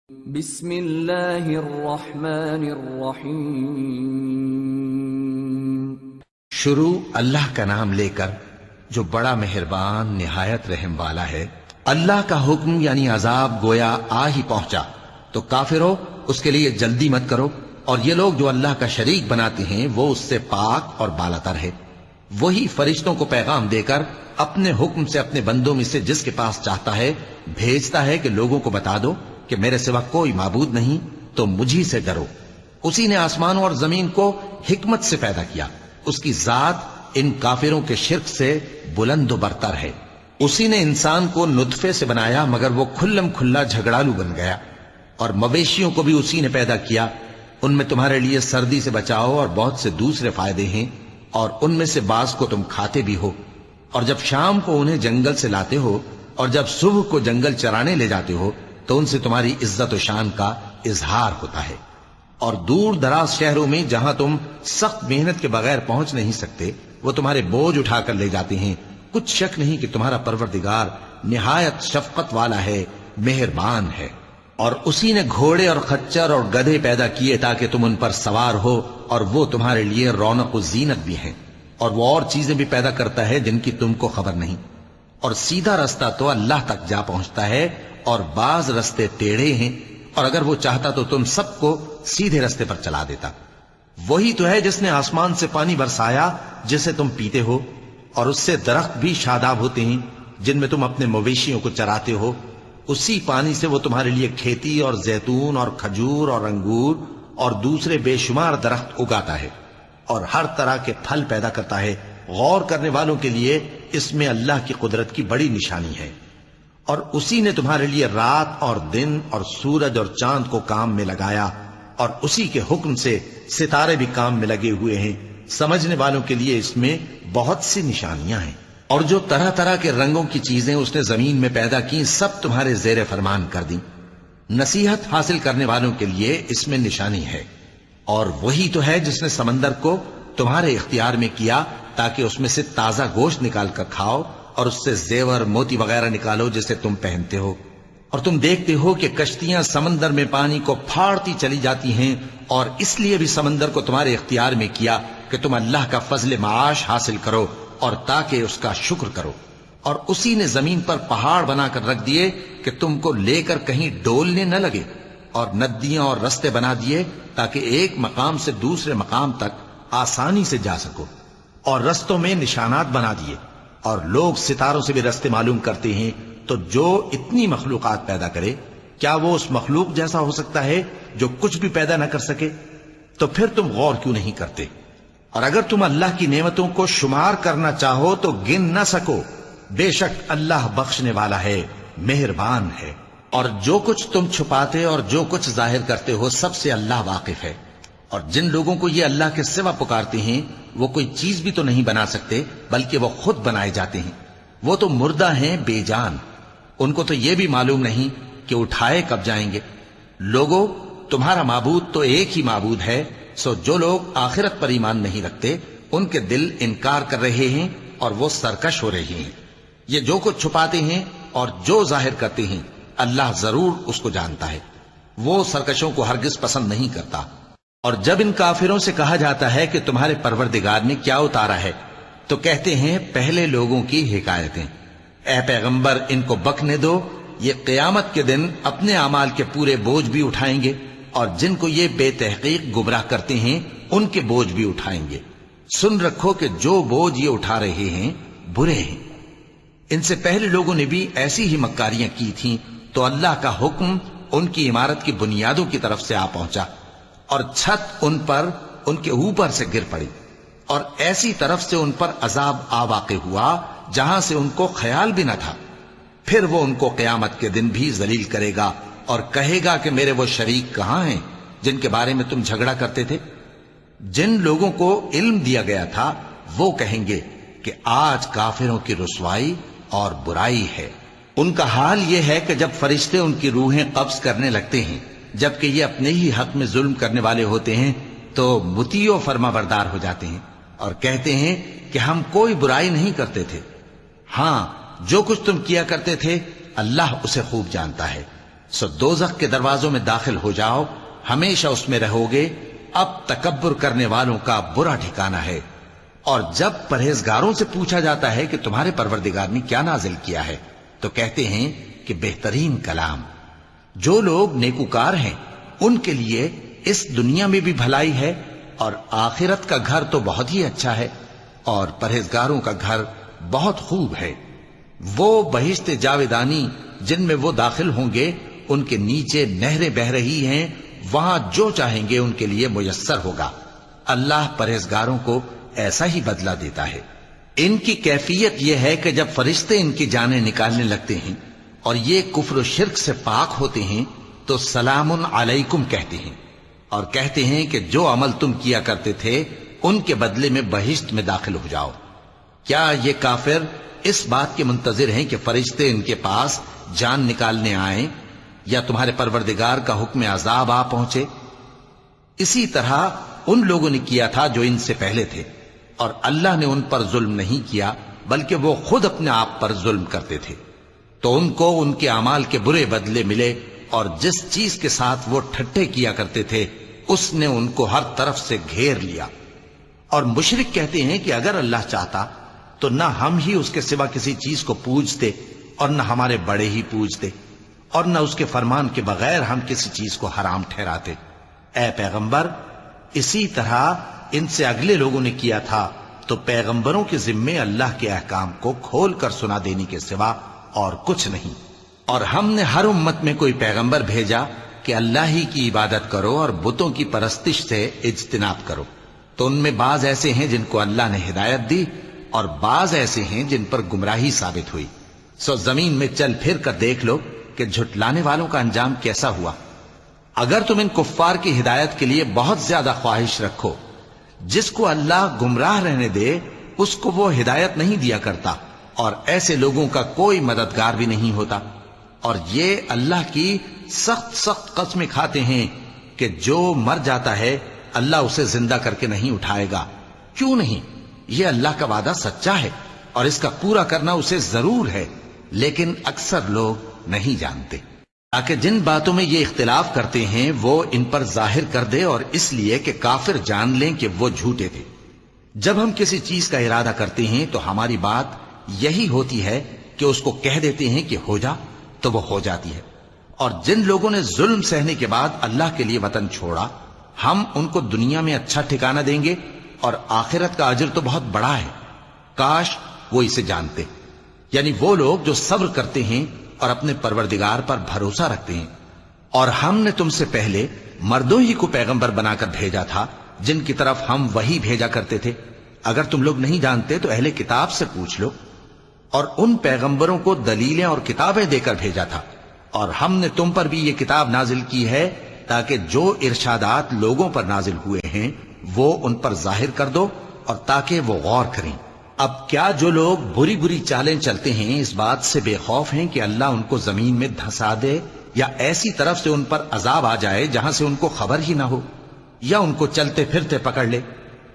بسم اللہ الرحمن الرحیم۔ شروع اللہ کا نام لے کر جو بڑا مہربان نہایت رحم والا ہے۔ اللہ کا حکم یعنی عذاب گویا آ ہی پہنچا تو کافروں اس کے لیے جلدی مت کرو، اور یہ لوگ جو اللہ کا شریک بناتے ہیں وہ اس سے پاک اور بالاتر ہے۔ وہی فرشتوں کو پیغام دے کر اپنے حکم سے اپنے بندوں میں سے جس کے پاس چاہتا ہے بھیجتا ہے کہ لوگوں کو بتا دو کہ میرے سوا کوئی معبود نہیں، تو مجھی سے ڈرو۔ اسی نے آسمانوں اور زمین کو حکمت سے پیدا کیا، اس کی ذات ان کافروں کے شرک سے بلند و برتر ہے۔ اسی نے انسان کو نطفے سے بنایا مگر وہ کھلم کھلا جھگڑالو بن گیا، اور مویشیوں کو بھی اسی نے پیدا کیا، ان میں تمہارے لیے سردی سے بچاؤ اور بہت سے دوسرے فائدے ہیں، اور ان میں سے بعض کو تم کھاتے بھی ہو۔ اور جب شام کو انہیں جنگل سے لاتے ہو اور جب صبح کو جنگل چرانے لے جاتے ہو تو ان سے تمہاری عزت و شان کا اظہار ہوتا ہے۔ اور دور دراز شہروں میں جہاں تم سخت محنت کے بغیر پہنچ نہیں سکتے وہ تمہارے بوجھ اٹھا کر لے جاتے ہیں۔ کچھ شک نہیں کہ تمہارا پروردگار نہایت شفقت والا ہے، مہربان ہے۔ اور اسی نے گھوڑے اور خچر اور گدھے پیدا کیے تاکہ تم ان پر سوار ہو، اور وہ تمہارے لیے رونق و زینت بھی ہیں۔ اور وہ اور چیزیں بھی پیدا کرتا ہے جن کی تم کو خبر نہیں۔ اور سیدھا رستہ تو اللہ تک جا پہنچتا ہے، اور بعض رستے ٹیڑھے ہیں، اور اگر وہ چاہتا تو تم سب کو سیدھے رستے پر چلا دیتا۔ وہی تو ہے جس نے آسمان سے پانی برسایا جسے تم پیتے ہو، اور اس سے درخت بھی شاداب ہوتے ہیں جن میں تم اپنے مویشیوں کو چراتے ہو۔ اسی پانی سے وہ تمہارے لیے کھیتی اور زیتون اور کھجور اور انگور اور دوسرے بے شمار درخت اگاتا ہے، اور ہر طرح کے پھل پیدا کرتا ہے۔ غور کرنے والوں کے لیے اس میں اللہ کی قدرت کی بڑی نشانی ہے۔ اور اسی نے تمہارے لیے رات اور دن اور سورج اور چاند کو کام میں لگایا، اور اسی کے حکم سے ستارے بھی کام میں لگے ہوئے ہیں۔ سمجھنے والوں کے لیے اس میں بہت سی نشانیاں ہیں۔ اور جو طرح طرح کے رنگوں کی چیزیں اس نے زمین میں پیدا کی سب تمہارے زیر فرمان کر دیں۔ نصیحت حاصل کرنے والوں کے لیے اس میں نشانی ہے۔ اور وہی تو ہے جس نے سمندر کو تمہارے اختیار میں کیا تاکہ اس میں سے تازہ گوشت نکال کر کھاؤ، اور اس سے زیور موتی وغیرہ نکالو جسے تم پہنتے ہو۔ اور تم دیکھتے ہو کہ کشتیاں سمندر میں پانی کو پھاڑتی چلی جاتی ہیں، اور اس لیے بھی سمندر کو تمہارے اختیار میں کیا کہ تم اللہ کا فضل معاش حاصل کرو اور تاکہ اس کا شکر کرو۔ اور اسی نے زمین پر پہاڑ بنا کر رکھ دیے کہ تم کو لے کر کہیں ڈولنے نہ لگے، اور ندیاں اور رستے بنا دیے تاکہ ایک مقام سے دوسرے مقام تک آسانی سے جا سکو، اور رستوں میں نشانات بنا دیے۔ اور لوگ ستاروں سے بھی رستے معلوم کرتے ہیں، تو جو اتنی مخلوقات پیدا کرے کیا وہ اس مخلوق جیسا ہو سکتا ہے جو کچھ بھی پیدا نہ کر سکے؟ تو پھر تم غور کیوں نہیں کرتے؟ اور اگر تم اللہ کی نعمتوں کو شمار کرنا چاہو تو گن نہ سکو۔ بے شک اللہ بخشنے والا ہے، مہربان ہے۔ اور جو کچھ تم چھپاتے اور جو کچھ ظاہر کرتے ہو سب سے اللہ واقف ہے۔ اور جن لوگوں کو یہ اللہ کے سوا پکارتے ہیں وہ کوئی چیز بھی تو نہیں بنا سکتے بلکہ وہ خود بنائے جاتے ہیں۔ وہ تو مردہ ہیں بے جان، ان کو تو یہ بھی معلوم نہیں کہ اٹھائے کب جائیں گے۔ لوگوں، تمہارا معبود تو ایک ہی معبود ہے، سو جو لوگ آخرت پر ایمان نہیں رکھتے ان کے دل انکار کر رہے ہیں اور وہ سرکش ہو رہے ہیں۔ یہ جو کچھ چھپاتے ہیں اور جو ظاہر کرتے ہیں اللہ ضرور اس کو جانتا ہے، وہ سرکشوں کو ہرگز پسند نہیں کرتا۔ اور جب ان کافروں سے کہا جاتا ہے کہ تمہارے پروردگار نے کیا اتارا ہے تو کہتے ہیں پہلے لوگوں کی حکایتیں۔ اے پیغمبر ان کو بکنے دو، یہ قیامت کے دن اپنے اعمال کے پورے بوجھ بھی اٹھائیں گے، اور جن کو یہ بے تحقیق گمراہ کرتے ہیں ان کے بوجھ بھی اٹھائیں گے۔ سن رکھو کہ جو بوجھ یہ اٹھا رہے ہیں برے ہیں۔ ان سے پہلے لوگوں نے بھی ایسی ہی مکاریاں کی تھیں تو اللہ کا حکم ان کی عمارت کی بنیادوں کی طرف سے آ پہنچا، اور چھت ان پر ان کے اوپر سے گر پڑی، اور ایسی طرف سے ان پر عذاب آ واقع ہوا جہاں سے ان کو خیال بھی نہ تھا۔ پھر وہ ان کو قیامت کے دن بھی ذلیل کرے گا اور کہے گا کہ میرے وہ شریک کہاں ہیں جن کے بارے میں تم جھگڑا کرتے تھے؟ جن لوگوں کو علم دیا گیا تھا وہ کہیں گے کہ آج کافروں کی رسوائی اور برائی ہے۔ ان کا حال یہ ہے کہ جب فرشتے ان کی روحیں قبض کرنے لگتے ہیں جبکہ یہ اپنے ہی حق میں ظلم کرنے والے ہوتے ہیں تو مطیع و فرما بردار ہو جاتے ہیں اور کہتے ہیں کہ ہم کوئی برائی نہیں کرتے تھے۔ ہاں، جو کچھ تم کیا کرتے تھے اللہ اسے خوب جانتا ہے۔ سو دوزخ کے دروازوں میں داخل ہو جاؤ، ہمیشہ اس میں رہو گے، اب تکبر کرنے والوں کا برا ٹھکانہ ہے۔ اور جب پرہیزگاروں سے پوچھا جاتا ہے کہ تمہارے پروردگار نے کیا نازل کیا ہے تو کہتے ہیں کہ بہترین کلام۔ جو لوگ نیکوکار ہیں ان کے لیے اس دنیا میں بھی بھلائی ہے اور آخرت کا گھر تو بہت ہی اچھا ہے، اور پرہیزگاروں کا گھر بہت خوب ہے۔ وہ بہشت جاویدانی جن میں وہ داخل ہوں گے، ان کے نیچے نہریں بہہ رہی ہیں، وہاں جو چاہیں گے ان کے لیے میسر ہوگا۔ اللہ پرہیزگاروں کو ایسا ہی بدلہ دیتا ہے۔ ان کی کیفیت یہ ہے کہ جب فرشتے ان کی جانیں نکالنے لگتے ہیں اور یہ کفر و شرک سے پاک ہوتے ہیں تو سلام علیکم کہتے ہیں، اور کہتے ہیں کہ جو عمل تم کیا کرتے تھے ان کے بدلے میں بہشت میں داخل ہو جاؤ۔ کیا یہ کافر اس بات کے منتظر ہیں کہ فرشتے ان کے پاس جان نکالنے آئیں یا تمہارے پروردگار کا حکم عذاب آ پہنچے؟ اسی طرح ان لوگوں نے کیا تھا جو ان سے پہلے تھے، اور اللہ نے ان پر ظلم نہیں کیا بلکہ وہ خود اپنے آپ پر ظلم کرتے تھے۔ تو ان کو ان کے اعمال کے برے بدلے ملے، اور جس چیز کے ساتھ وہ ٹھٹھے کیا کرتے تھے اس نے ان کو ہر طرف سے گھیر لیا۔ اور مشرک کہتے ہیں کہ اگر اللہ چاہتا تو نہ ہم ہی اس کے سوا کسی چیز کو پوجتے اور نہ ہمارے بڑے ہی پوجتے، اور نہ اس کے فرمان کے بغیر ہم کسی چیز کو حرام ٹھہراتے۔ اے پیغمبر، اسی طرح ان سے اگلے لوگوں نے کیا تھا، تو پیغمبروں کے ذمے اللہ کے احکام کو کھول کر سنا دینے کے سوا اور کچھ نہیں۔ اور ہم نے ہر امت میں کوئی پیغمبر بھیجا کہ اللہ ہی کی عبادت کرو اور بتوں کی پرستش سے اجتناب کرو، تو ان میں بعض ایسے ہیں جن کو اللہ نے ہدایت دی اور بعض ایسے ہیں جن پر گمراہی ثابت ہوئی۔ سو زمین میں چل پھر کر دیکھ لو کہ جھٹلانے والوں کا انجام کیسا ہوا۔ اگر تم ان کفار کی ہدایت کے لیے بہت زیادہ خواہش رکھو، جس کو اللہ گمراہ رہنے دے اس کو وہ ہدایت نہیں دیا کرتا، اور ایسے لوگوں کا کوئی مددگار بھی نہیں ہوتا۔ اور یہ اللہ کی سخت سخت قسمیں کھاتے ہیں کہ جو مر جاتا ہے اللہ اسے زندہ کر کے نہیں اٹھائے گا۔ کیوں نہیں؟ یہ اللہ کا وعدہ سچا ہے اور اس کا پورا کرنا اسے ضرور ہے، لیکن اکثر لوگ نہیں جانتے۔ تاکہ جن باتوں میں یہ اختلاف کرتے ہیں وہ ان پر ظاہر کر دے، اور اس لیے کہ کافر جان لیں کہ وہ جھوٹے تھے۔ جب ہم کسی چیز کا ارادہ کرتے ہیں تو ہماری بات یہی ہوتی ہے کہ اس کو کہہ دیتے ہیں کہ ہو جا، تو وہ ہو جاتی ہے۔ اور جن لوگوں نے ظلم سہنے کے بعد اللہ کے لیے وطن چھوڑا، ہم ان کو دنیا میں اچھا ٹھکانہ دیں گے، اور آخرت کا اجر تو بہت بڑا ہے۔ کاش وہ اسے جانتے، یعنی وہ لوگ جو صبر کرتے ہیں اور اپنے پروردگار پر بھروسہ رکھتے ہیں۔ اور ہم نے تم سے پہلے مردوں ہی کو پیغمبر بنا کر بھیجا تھا جن کی طرف ہم وحی بھیجا کرتے تھے۔ اگر تم لوگ نہیں جانتے تو اہل کتاب سے پوچھ لو۔ اور ان پیغمبروں کو دلیلیں اور کتابیں دے کر بھیجا تھا، اور ہم نے تم پر بھی یہ کتاب نازل کی ہے تاکہ جو ارشادات لوگوں پر نازل ہوئے ہیں وہ ان پر ظاہر کر دو، اور تاکہ وہ غور کریں۔ اب کیا جو لوگ بری بری چالیں چلتے ہیں اس بات سے بے خوف ہیں کہ اللہ ان کو زمین میں دھسا دے، یا ایسی طرف سے ان پر عذاب آ جائے جہاں سے ان کو خبر ہی نہ ہو، یا ان کو چلتے پھرتے پکڑ لے؟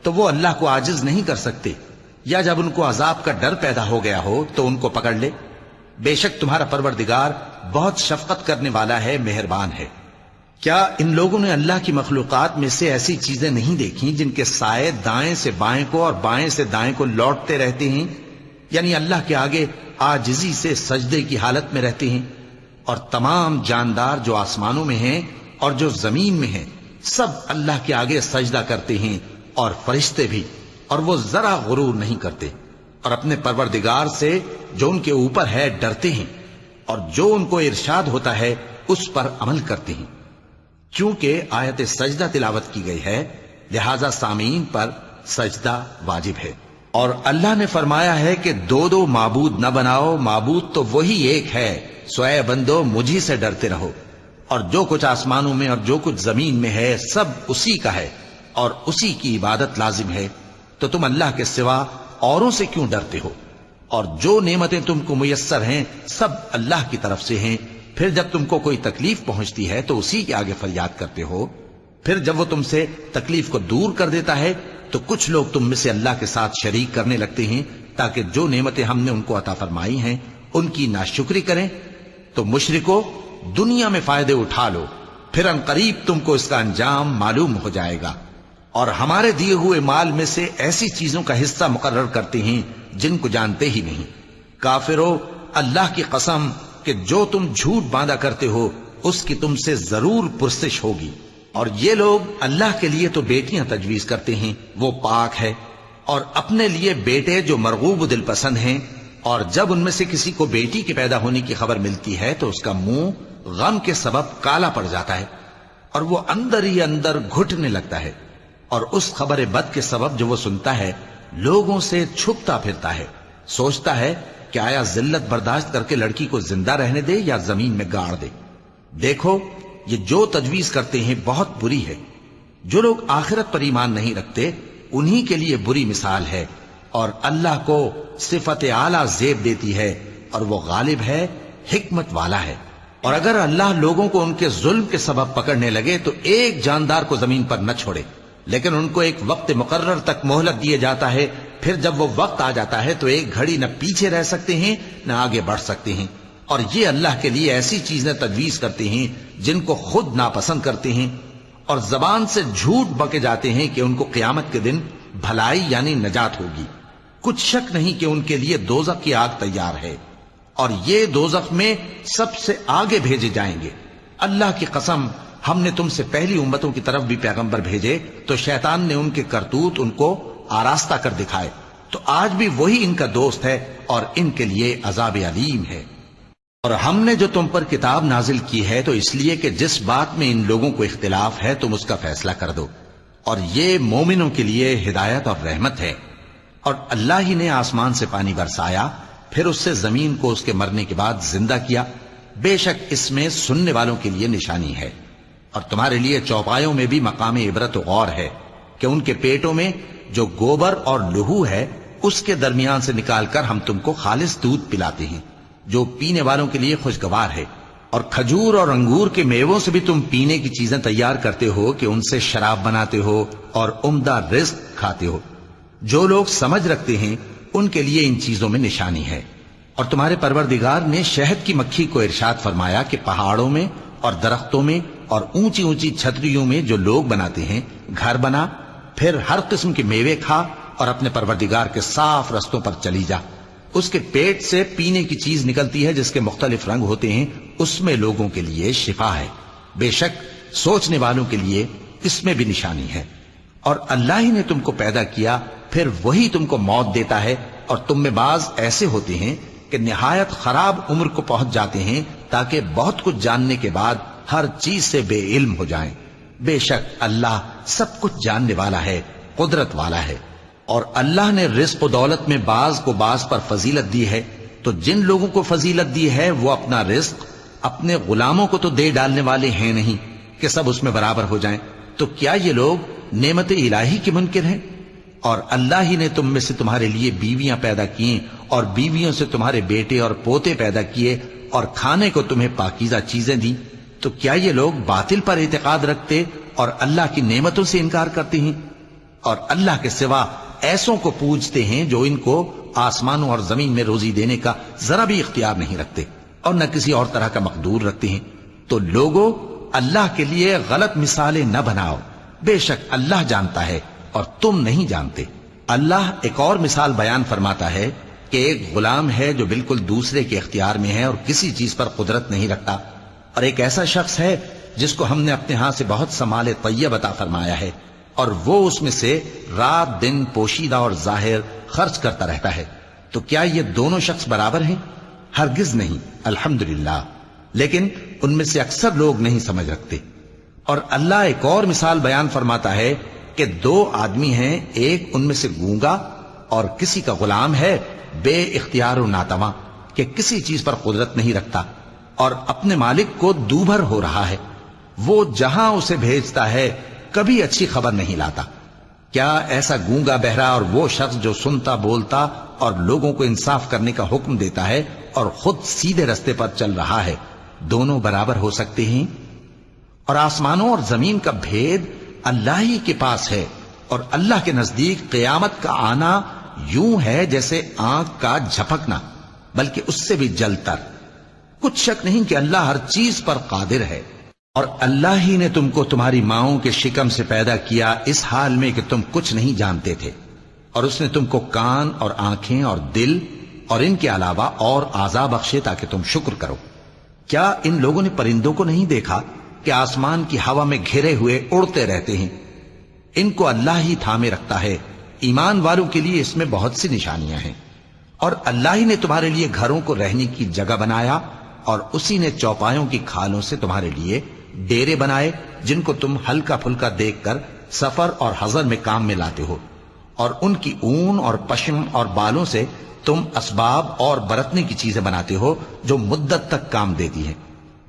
تو وہ اللہ کو عاجز نہیں کر سکتے، یا جب ان کو عذاب کا ڈر پیدا ہو گیا ہو تو ان کو پکڑ لے۔ بے شک تمہارا پروردگار بہت شفقت کرنے والا ہے، مہربان ہے۔ کیا ان لوگوں نے اللہ کی مخلوقات میں سے ایسی چیزیں نہیں دیکھی جن کے سائے دائیں سے بائیں کو اور بائیں سے دائیں کو لوٹتے رہتے ہیں؟ یعنی اللہ کے آگے عاجزی سے سجدے کی حالت میں رہتے ہیں۔ اور تمام جاندار جو آسمانوں میں ہیں اور جو زمین میں ہیں سب اللہ کے آگے سجدہ کرتے ہیں، اور فرشتے بھی، اور وہ ذرا غرور نہیں کرتے، اور اپنے پروردگار سے جو ان کے اوپر ہے ڈرتے ہیں، اور جو ان کو ارشاد ہوتا ہے اس پر عمل کرتے ہیں۔ چونکہ آیت سجدہ تلاوت کی گئی ہے لہذا سامعین پر سجدہ واجب ہے۔ اور اللہ نے فرمایا ہے کہ دو دو معبود نہ بناؤ، معبود تو وہی ایک ہے، سو اے بندو مجھی سے ڈرتے رہو۔ اور جو کچھ آسمانوں میں اور جو کچھ زمین میں ہے سب اسی کا ہے، اور اسی کی عبادت لازم ہے، تو تم اللہ کے سوا اوروں سے کیوں ڈرتے ہو؟ اور جو نعمتیں تم کو میسر ہیں سب اللہ کی طرف سے ہیں۔ پھر جب تم کو کوئی تکلیف پہنچتی ہے تو اسی کے آگے فریاد کرتے ہو، پھر جب وہ تم سے تکلیف کو دور کر دیتا ہے تو کچھ لوگ تم میں سے اللہ کے ساتھ شریک کرنے لگتے ہیں تاکہ جو نعمتیں ہم نے ان کو عطا فرمائی ہیں ان کی ناشکری کریں۔ تو مشرکو، دنیا میں فائدے اٹھا لو، پھر ان قریب تم کو اس کا انجام معلوم ہو جائے گا۔ اور ہمارے دیے ہوئے مال میں سے ایسی چیزوں کا حصہ مقرر کرتے ہیں جن کو جانتے ہی نہیں۔ کافرو، اللہ کی قسم کہ جو تم جھوٹ باندھا کرتے ہو اس کی تم سے ضرور پرسش ہوگی۔ اور یہ لوگ اللہ کے لیے تو بیٹیاں تجویز کرتے ہیں، وہ پاک ہے، اور اپنے لیے بیٹے جو مرغوب و دل پسند ہیں، اور جب ان میں سے کسی کو بیٹی کے پیدا ہونے کی خبر ملتی ہے تو اس کا منہ غم کے سبب کالا پڑ جاتا ہے اور وہ اندر ہی اندر گھٹنے لگتا ہے، اور اس خبر بد کے سبب جو وہ سنتا ہے لوگوں سے چھپتا پھرتا ہے، سوچتا ہے کہ آیا ذلت برداشت کر کے لڑکی کو زندہ رہنے دے یا زمین میں گاڑ دے۔ دیکھو، یہ جو تجویز کرتے ہیں بہت بری ہے۔ جو لوگ آخرت پر ایمان نہیں رکھتے انہی کے لیے بری مثال ہے، اور اللہ کو صفت اعلیٰ زیب دیتی ہے، اور وہ غالب ہے، حکمت والا ہے۔ اور اگر اللہ لوگوں کو ان کے ظلم کے سبب پکڑنے لگے تو ایک جاندار کو زمین پر نہ چھوڑے، لیکن ان کو ایک وقت مقرر تک مہلت دیے جاتا ہے، پھر جب وہ وقت آ جاتا ہے تو ایک گھڑی نہ پیچھے رہ سکتے ہیں نہ آگے بڑھ سکتے ہیں۔ اور یہ اللہ کے لیے ایسی چیزیں تجویز کرتے ہیں جن کو خود ناپسند کرتے ہیں، اور زبان سے جھوٹ بکے جاتے ہیں کہ ان کو قیامت کے دن بھلائی یعنی نجات ہوگی۔ کچھ شک نہیں کہ ان کے لیے دوزخ کی آگ تیار ہے، اور یہ دوزخ میں سب سے آگے بھیجے جائیں گے۔ اللہ کی قسم، ہم نے تم سے پہلی امتوں کی طرف بھی پیغمبر بھیجے تو شیطان نے ان کے کرتوت ان کو آراستہ کر دکھائے، تو آج بھی وہی ان کا دوست ہے اور ان کے لیے عذاب علیم ہے۔ اور ہم نے جو تم پر کتاب نازل کی ہے تو اس لیے کہ جس بات میں ان لوگوں کو اختلاف ہے تم اس کا فیصلہ کر دو، اور یہ مومنوں کے لیے ہدایت اور رحمت ہے۔ اور اللہ ہی نے آسمان سے پانی برسایا، پھر اس سے زمین کو اس کے مرنے کے بعد زندہ کیا، بے شک اس میں سننے والوں کے لیے نشانی ہے۔ اور تمہارے لیے چوپایوں میں بھی مقام عبرت و غور ہے کہ ان کے پیٹوں میں جو گوبر اور لہو ہے اس کے درمیان سے نکال کر ہم تم کو خالص دودھ پلاتے ہیں جو پینے والوں کے لیے خوشگوار ہے، اور کھجور اور انگور کے میووں سے بھی تم پینے کی چیزیں تیار کرتے ہو کہ ان سے شراب بناتے ہو اور عمدہ رزق کھاتے ہو۔ جو لوگ سمجھ رکھتے ہیں ان کے لیے ان چیزوں میں نشانی ہے۔ اور تمہارے پروردگار نے شہد کی مکھی کو ارشاد فرمایا کہ پہاڑوں میں اور درختوں میں اور اونچی اونچی چھتریوں میں جو لوگ بناتے ہیں گھر بنا، پھر ہر قسم کے میوے کھا اور اپنے پروردگار کے صاف رستوں پر چلی جا۔ اس کے پیٹ سے پینے کی چیز نکلتی ہے جس کے مختلف رنگ ہوتے ہیں، اس میں لوگوں کے لیے شفا ہے، بے شک سوچنے والوں کے لیے اس میں بھی نشانی ہے۔ اور اللہ ہی نے تم کو پیدا کیا، پھر وہی تم کو موت دیتا ہے، اور تم میں بعض ایسے ہوتے ہیں کہ نہایت خراب عمر کو پہنچ جاتے ہیں تاکہ بہت کچھ جاننے کے بعد ہر چیز سے بے علم ہو جائیں۔ بے شک اللہ سب کچھ جاننے والا ہے، قدرت والا ہے۔ اور اللہ نے رزق و دولت میں بعض کو بعض پر فضیلت دی ہے، تو جن لوگوں کو فضیلت دی ہے وہ اپنا رزق اپنے غلاموں کو تو دے ڈالنے والے ہیں نہیں کہ سب اس میں برابر ہو جائیں، تو کیا یہ لوگ نعمت الہی کے منکر ہیں؟ اور اللہ ہی نے تم میں سے تمہارے لیے بیویاں پیدا کی اور بیویوں سے تمہارے بیٹے اور پوتے پیدا کیے اور کھانے کو تمہیں پاکیزہ چیزیں دیں، تو کیا یہ لوگ باطل پر اعتقاد رکھتے اور اللہ کی نعمتوں سے انکار کرتے ہیں؟ اور اللہ کے سوا ایسوں کو پوجتے ہیں جو ان کو آسمانوں اور زمین میں روزی دینے کا ذرا بھی اختیار نہیں رکھتے اور نہ کسی اور طرح کا مقدور رکھتے ہیں۔ تو لوگوں، اللہ کے لیے غلط مثالیں نہ بناؤ، بے شک اللہ جانتا ہے اور تم نہیں جانتے۔ اللہ ایک اور مثال بیان فرماتا ہے کہ ایک غلام ہے جو بالکل دوسرے کے اختیار میں ہے اور کسی چیز پر قدرت نہیں رکھتا، اور ایک ایسا شخص ہے جس کو ہم نے اپنے ہاں سے بہت سا مال طیب عطا فرمایا ہے اور وہ اس میں سے رات دن پوشیدہ اور ظاہر خرچ کرتا رہتا ہے، تو کیا یہ دونوں شخص برابر ہیں؟ ہرگز نہیں، الحمدللہ، لیکن ان میں سے اکثر لوگ نہیں سمجھ رکھتے۔ اور اللہ ایک اور مثال بیان فرماتا ہے کہ دو آدمی ہیں، ایک ان میں سے گونگا اور کسی کا غلام ہے بے اختیار و ناتواں کہ کسی چیز پر قدرت نہیں رکھتا اور اپنے مالک کو دوبھر ہو رہا ہے، وہ جہاں اسے بھیجتا ہے کبھی اچھی خبر نہیں لاتا۔ کیا ایسا گونگا بہرا اور وہ شخص جو سنتا بولتا اور لوگوں کو انصاف کرنے کا حکم دیتا ہے اور خود سیدھے رستے پر چل رہا ہے، دونوں برابر ہو سکتے ہیں؟ اور آسمانوں اور زمین کا بھید اللہ ہی کے پاس ہے، اور اللہ کے نزدیک قیامت کا آنا یوں ہے جیسے آنکھ کا جھپکنا، بلکہ اس سے بھی جل تر۔ کچھ شک نہیں کہ اللہ ہر چیز پر قادر ہے، اور اللہ ہی نے تم کو تمہاری ماؤں کے شکم سے پیدا کیا اس حال میں کہ تم کچھ نہیں جانتے تھے، اور اس نے تم کو کان اور آنکھیں اور دل اور ان کے علاوہ اور اعضاء بخشے تاکہ تم شکر کرو۔ کیا ان لوگوں نے پرندوں کو نہیں دیکھا کہ آسمان کی ہوا میں گھرے ہوئے اڑتے رہتے ہیں؟ ان کو اللہ ہی تھامے رکھتا ہے۔ ایمان والوں کے لیے اس میں بہت سی نشانیاں ہیں۔ اور اللہ ہی نے تمہارے لیے گھروں کو رہنے کی جگہ بنایا، اور اسی نے چوپایوں کی کھالوں سے تمہارے لیے ڈیرے بنائے جن کو تم ہلکا پھلکا دیکھ کر سفر اور حضر میں کام میں لاتے ہو، اور ان کی اون اور پشم اور بالوں سے تم اسباب اور برتنے کی چیزیں بناتے ہو جو مدت تک کام دیتی ہیں۔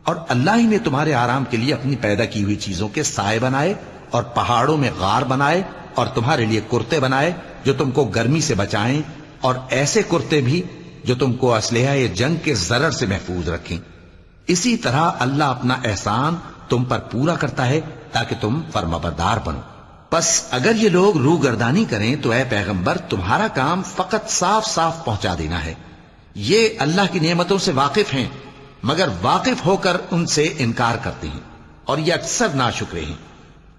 اور اللہ ہی نے تمہارے آرام کے لیے اپنی پیدا کی ہوئی چیزوں کے سائے بنائے، اور پہاڑوں میں غار بنائے، اور تمہارے لیے کرتے بنائے جو تم کو گرمی سے بچائیں، اور ایسے کرتے بھی جو تم کو اسلحہ جنگ کے ضرر سے محفوظ رکھیں۔ اسی طرح اللہ اپنا احسان تم پر پورا کرتا ہے تاکہ تم فرمانبردار بنو۔ بس اگر یہ لوگ روگردانی کریں تو اے پیغمبر تمہارا کام فقط صاف صاف پہنچا دینا ہے۔ یہ اللہ کی نعمتوں سے واقف ہیں، مگر واقف ہو کر ان سے انکار کرتے ہیں، اور یہ اکثر ناشکرے ہیں۔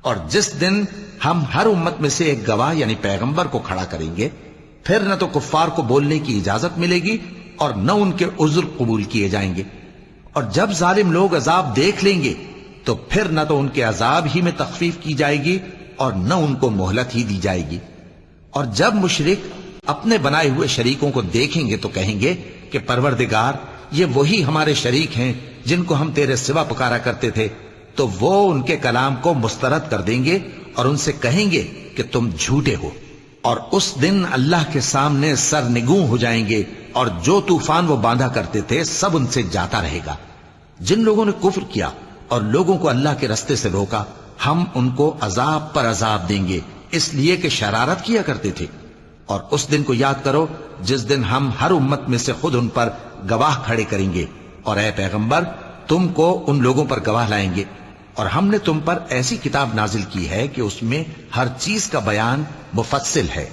اور جس دن ہم ہر امت میں سے ایک گواہ یعنی پیغمبر کو کھڑا کریں گے، پھر نہ تو کفار کو بولنے کی اجازت ملے گی اور نہ ان کے عذر قبول کیے جائیں گے۔ اور جب ظالم لوگ عذاب دیکھ لیں گے تو پھر نہ تو ان کے عذاب ہی میں تخفیف کی جائے گی اور نہ ان کو مہلت ہی دی جائے گی۔ اور جب مشرک اپنے بنائے ہوئے شریکوں کو دیکھیں گے تو کہیں گے کہ پروردگار، یہ وہی ہمارے شریک ہیں جن کو ہم تیرے سوا پکارا کرتے تھے۔ تو وہ ان کے کلام کو مسترد کر دیں گے اور ان سے کہیں گے کہ تم جھوٹے ہو، اور اس دن اللہ کے سامنے سرنگوں ہو جائیں گے، اور جو طوفان وہ باندھا کرتے تھے سب ان سے جاتا رہے گا۔ جن لوگوں نے کفر کیا اور لوگوں کو اللہ کے رستے سے روکا، ہم ان کو عذاب پر عذاب دیں گے، اس لیے کہ شرارت کیا کرتے تھے۔ اور اس دن کو یاد کرو جس دن ہم ہر امت میں سے خود ان پر گواہ کھڑے کریں گے، اور اے پیغمبر تم کو ان لوگوں پر گواہ لائیں گے۔ اور ہم نے تم پر ایسی کتاب نازل کی ہے کہ اس میں ہر چیز کا بیان مفصل ہے،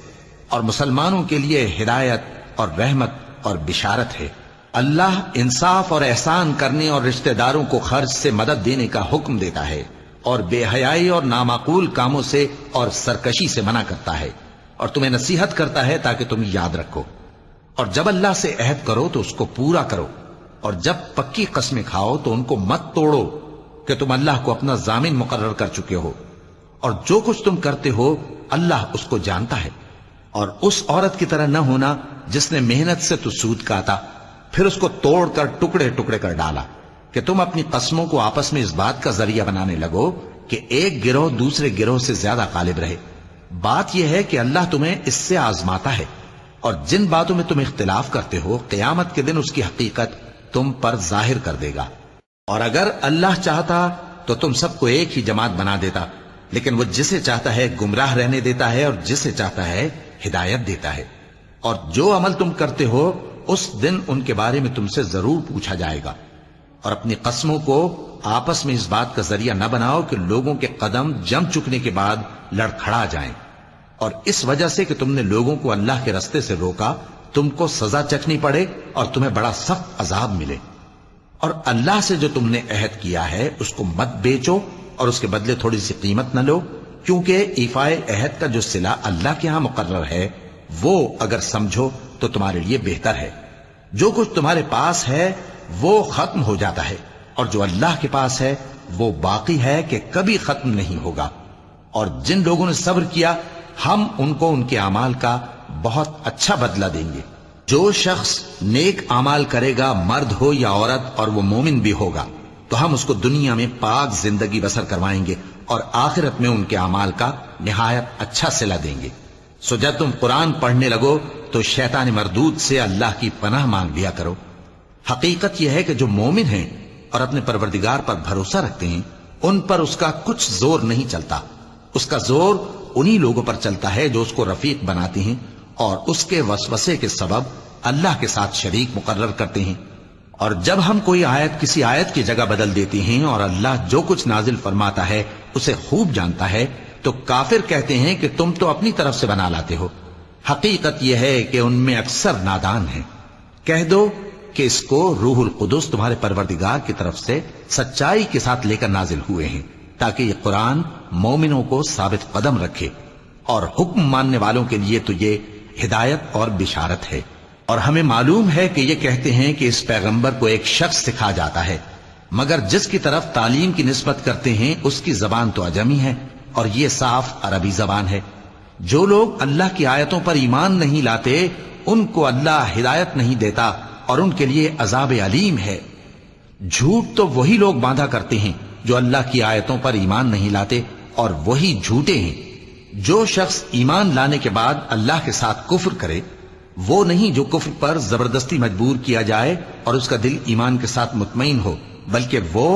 اور مسلمانوں کے لیے ہدایت اور رحمت اور بشارت ہے۔ اللہ انصاف اور احسان کرنے اور رشتہ داروں کو خرچ سے مدد دینے کا حکم دیتا ہے، اور بے حیائی اور نامعقول کاموں سے اور سرکشی سے منع کرتا ہے، اور تمہیں نصیحت کرتا ہے تاکہ تم یاد رکھو۔ اور جب اللہ سے عہد کرو تو اس کو پورا کرو، اور جب پکی قسمیں کھاؤ تو ان کو مت توڑو کہ تم اللہ کو اپنا ضامن مقرر کر چکے ہو، اور جو کچھ تم کرتے ہو اللہ اس کو جانتا ہے۔ اور اس عورت کی طرح نہ ہونا جس نے محنت سے تو سود کاتا، پھر اس کو توڑ کر ٹکڑے ٹکڑے کر ڈالا، کہ تم اپنی قسموں کو آپس میں اس بات کا ذریعہ بنانے لگو کہ ایک گروہ دوسرے گروہ سے زیادہ غالب رہے۔ بات یہ ہے کہ اللہ تمہیں اس سے آزماتا ہے، اور جن باتوں میں تم اختلاف کرتے ہو قیامت کے دن اس کی حقیقت تم پر ظاہر کر دے گا۔ اور اگر اللہ چاہتا تو تم سب کو ایک ہی جماعت بنا دیتا، لیکن وہ جسے چاہتا ہے گمراہ رہنے دیتا ہے اور جسے چاہتا ہے ہدایت دیتا ہے۔ اور جو عمل تم کرتے ہو اس دن ان کے بارے میں تم سے ضرور پوچھا جائے گا۔ اور اپنی قسموں کو آپس میں اس بات کا ذریعہ نہ بناؤ کہ لوگوں کے قدم جم چکنے کے بعد لڑکھڑا جائیں، اور اس وجہ سے کہ تم نے لوگوں کو اللہ کے رستے سے روکا تم کو سزا چکھنی پڑے اور تمہیں بڑا سخت عذاب ملے۔ اور اللہ سے جو تم نے عہد کیا ہے اس کو مت بیچو اور اس کے بدلے تھوڑی سی قیمت نہ لو، کیونکہ ایفائے عہد کا جو صلہ اللہ کے ہاں مقرر ہے وہ اگر سمجھو تو تمہارے لیے بہتر ہے۔ جو کچھ تمہارے پاس ہے وہ ختم ہو جاتا ہے، اور جو اللہ کے پاس ہے وہ باقی ہے کہ کبھی ختم نہیں ہوگا۔ اور جن لوگوں نے صبر کیا ہم ان کو ان کے اعمال کا بہت اچھا بدلہ دیں گے۔ جو شخص نیک اعمال کرے گا مرد ہو یا عورت اور وہ مومن بھی ہوگا تو ہم اس کو دنیا میں پاک زندگی بسر کروائیں گے، اور آخرت میں ان کے اعمال کا نہایت اچھا صلہ دیں گے۔ سو جب تم قرآن پڑھنے لگو تو شیطان مردود سے اللہ کی پناہ مانگ لیا کرو۔ حقیقت یہ ہے کہ جو مومن ہیں اور اپنے پروردگار پر بھروسہ رکھتے ہیں ان پر اس کا کچھ زور نہیں چلتا۔ اس کا زور انہی لوگوں پر چلتا ہے جو اس کو رفیق بناتے ہیں اور اس کے وسوسے کے سبب اللہ کے ساتھ شریک مقرر کرتے ہیں۔ اور جب ہم کوئی آیت کسی آیت کی جگہ بدل دیتے ہیں اور اللہ جو کچھ نازل فرماتا ہے اسے خوب جانتا ہے تو کافر کہتے ہیں کہ تم تو اپنی طرف سے بنا لاتے ہو۔ حقیقت یہ ہے کہ ان میں اکثر نادان ہیں۔ کہہ دو کہ اس کو روح القدس تمہارے پروردگار کی طرف سے سچائی کے ساتھ لے کر نازل ہوئے ہیں، تاکہ یہ قرآن مومنوں کو ثابت قدم رکھے، اور حکم ماننے والوں کے لیے تو یہ ہدایت اور بشارت ہے۔ اور ہمیں معلوم ہے کہ یہ کہتے ہیں کہ اس پیغمبر کو ایک شخص سکھا جاتا ہے، مگر جس کی طرف تعلیم کی نسبت کرتے ہیں اس کی زبان تو عجمی ہے، اور یہ صاف عربی زبان ہے۔ جو لوگ اللہ کی آیتوں پر ایمان نہیں لاتے ان کو اللہ ہدایت نہیں دیتا، اور ان کے لیے عذاب علیم ہے۔ جھوٹ تو وہی لوگ باندھا کرتے ہیں جو اللہ کی آیتوں پر ایمان نہیں لاتے، اور وہی جھوٹے ہیں۔ جو شخص ایمان لانے کے بعد اللہ کے ساتھ کفر کرے وہ نہیں جو کفر پر زبردستی مجبور کیا جائے اور اس کا دل ایمان کے ساتھ مطمئن ہو، بلکہ وہ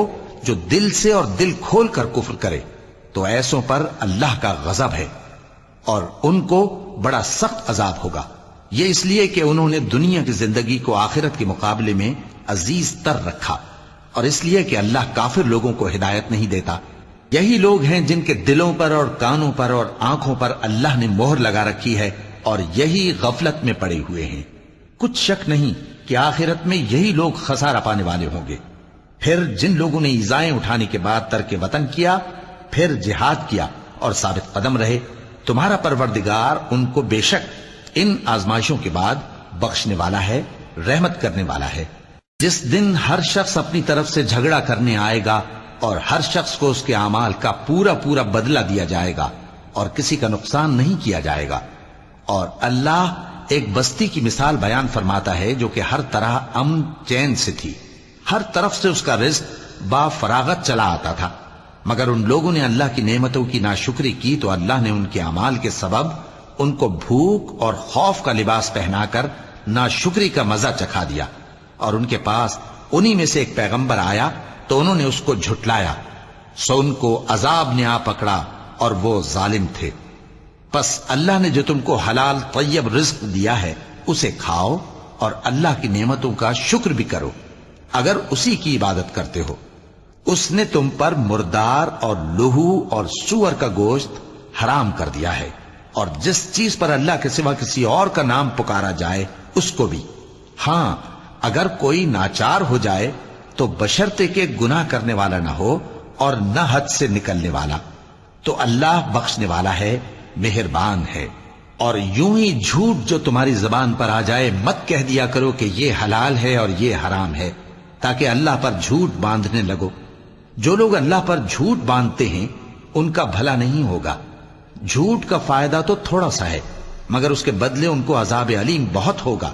جو دل سے اور دل کھول کر کفر کرے، تو ایسوں پر اللہ کا غضب ہے اور ان کو بڑا سخت عذاب ہوگا۔ یہ اس لیے کہ انہوں نے دنیا کی زندگی کو آخرت کے مقابلے میں عزیز تر رکھا، اور اس لیے کہ اللہ کافر لوگوں کو ہدایت نہیں دیتا۔ یہی لوگ ہیں جن کے دلوں پر اور کانوں پر اور آنکھوں پر اللہ نے مہر لگا رکھی ہے، اور یہی غفلت میں پڑے ہوئے ہیں۔ کچھ شک نہیں کہ آخرت میں یہی لوگ خسارہ پانے والے ہوں گے۔ پھر جن لوگوں نے ایذائیں اٹھانے کے بعد ترک وطن کیا، پھر جہاد کیا اور ثابت قدم رہے، تمہارا پروردگار ان کو بے شک ان آزمائشوں کے بعد بخشنے والا ہے، رحمت کرنے والا ہے۔ جس دن ہر شخص اپنی طرف سے جھگڑا کرنے آئے گا اور ہر شخص کو اس کے اعمال کا پورا پورا بدلہ دیا جائے گا اور کسی کا نقصان نہیں کیا جائے گا۔ اور اللہ ایک بستی کی مثال بیان فرماتا ہے جو کہ ہر طرح امن چین سے تھی، ہر طرف سے اس کا رزق با فراغت چلا آتا تھا، مگر ان لوگوں نے اللہ کی نعمتوں کی ناشکری کی تو اللہ نے ان کے اعمال کے سبب ان کو بھوک اور خوف کا لباس پہنا کر ناشکری کا مزہ چکھا دیا۔ اور ان کے پاس انہی میں سے ایک پیغمبر آیا تو انہوں نے اس کو جھٹلایا، سو ان کو عذاب نے آ پکڑا اور وہ ظالم تھے۔ پس اللہ نے جو تم کو حلال طیب رزق دیا ہے اسے کھاؤ اور اللہ کی نعمتوں کا شکر بھی کرو اگر اسی کی عبادت کرتے ہو۔ اس نے تم پر مردار اور لہو اور سور کا گوشت حرام کر دیا ہے، اور جس چیز پر اللہ کے سوا کسی اور کا نام پکارا جائے اس کو بھی۔ ہاں اگر کوئی ناچار ہو جائے تو بشرطے کہ گناہ کرنے والا نہ ہو اور نہ حد سے نکلنے والا، تو اللہ بخشنے والا ہے، مہربان ہے۔ اور یوں ہی جھوٹ جو تمہاری زبان پر آ جائے مت کہہ دیا کرو کہ یہ حلال ہے اور یہ حرام ہے، تاکہ اللہ پر جھوٹ باندھنے لگو۔ جو لوگ اللہ پر جھوٹ باندھتے ہیں ان کا بھلا نہیں ہوگا۔ جھوٹ کا فائدہ تو تھوڑا سا ہے، مگر اس کے بدلے ان کو عذاب علیم بہت ہوگا۔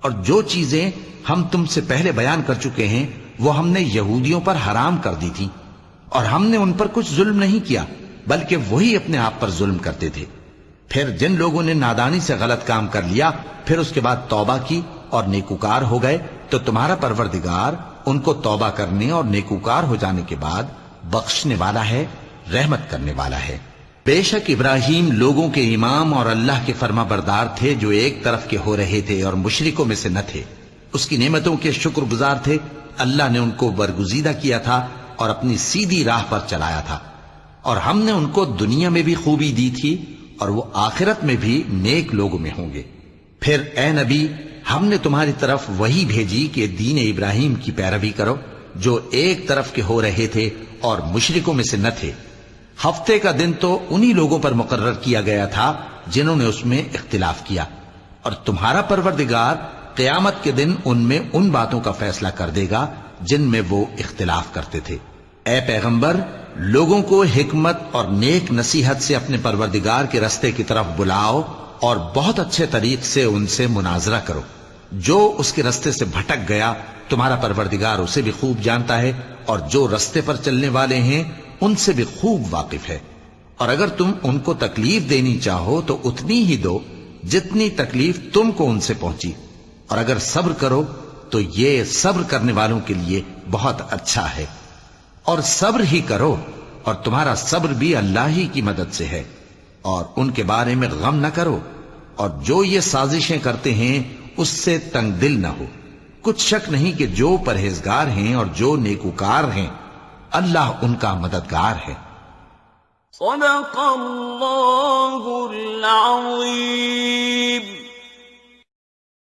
اور جو چیزیں ہم تم سے پہلے بیان کر چکے ہیں وہ ہم نے یہودیوں پر حرام کر دی تھی، اور ہم نے ان پر کچھ ظلم نہیں کیا بلکہ وہی اپنے آپ پر ظلم کرتے تھے۔ پھر جن لوگوں نے نادانی سے غلط کام کر لیا پھر اس کے بعد توبہ کی اور نیکوکار ہو گئے تو تمہارا پروردگار ان کو توبہ کرنے اور نیکوکار ہو جانے کے بعد بخشنے والا ہے، رحمت کرنے والا ہے۔ بے شک ابراہیم لوگوں کے امام اور اللہ کے فرما بردار تھے جو ایک طرف کے ہو رہے تھے اور مشرکوں میں سے نہ تھے۔ اس کی نعمتوں کے شکر گزار تھے۔ اللہ نے ان کو برگزیدہ کیا تھا اور اپنی سیدھی راہ پر چلایا تھا، اور ہم نے ان کو دنیا میں بھی خوبی دی تھی اور وہ آخرت میں بھی نیک لوگوں میں ہوں گے۔ پھر اے نبی ہم نے تمہاری طرف وہی بھیجی کہ دین ابراہیم کی پیروی کرو جو ایک طرف کے ہو رہے تھے اور مشرکوں میں سے نہ تھے۔ ہفتے کا دن تو انہی لوگوں پر مقرر کیا گیا تھا جنہوں نے اس میں اختلاف کیا، اور تمہارا پروردگار قیامت کے دن ان میں ان باتوں کا فیصلہ کر دے گا جن میں وہ اختلاف کرتے تھے۔ اے پیغمبر لوگوں کو حکمت اور نیک نصیحت سے اپنے پروردگار کے رستے کی طرف بلاؤ اور بہت اچھے طریق سے ان سے مناظرہ کرو۔ جو اس کے رستے سے بھٹک گیا تمہارا پروردگار اسے بھی خوب جانتا ہے، اور جو رستے پر چلنے والے ہیں ان سے بھی خوب واقف ہے۔ اور اگر تم ان کو تکلیف دینی چاہو تو اتنی ہی دو جتنی تکلیف تم کو ان سے پہنچی، اور اگر صبر کرو تو یہ صبر کرنے والوں کے لیے بہت اچھا ہے۔ اور صبر ہی کرو، اور تمہارا صبر بھی اللہ ہی کی مدد سے ہے، اور ان کے بارے میں غم نہ کرو، اور جو یہ سازشیں کرتے ہیں اس سے تنگ دل نہ ہو۔ کچھ شک نہیں کہ جو پرہیزگار ہیں اور جو نیکوکار ہیں اللہ ان کا مددگار ہے۔ صدق اللہ العظیم۔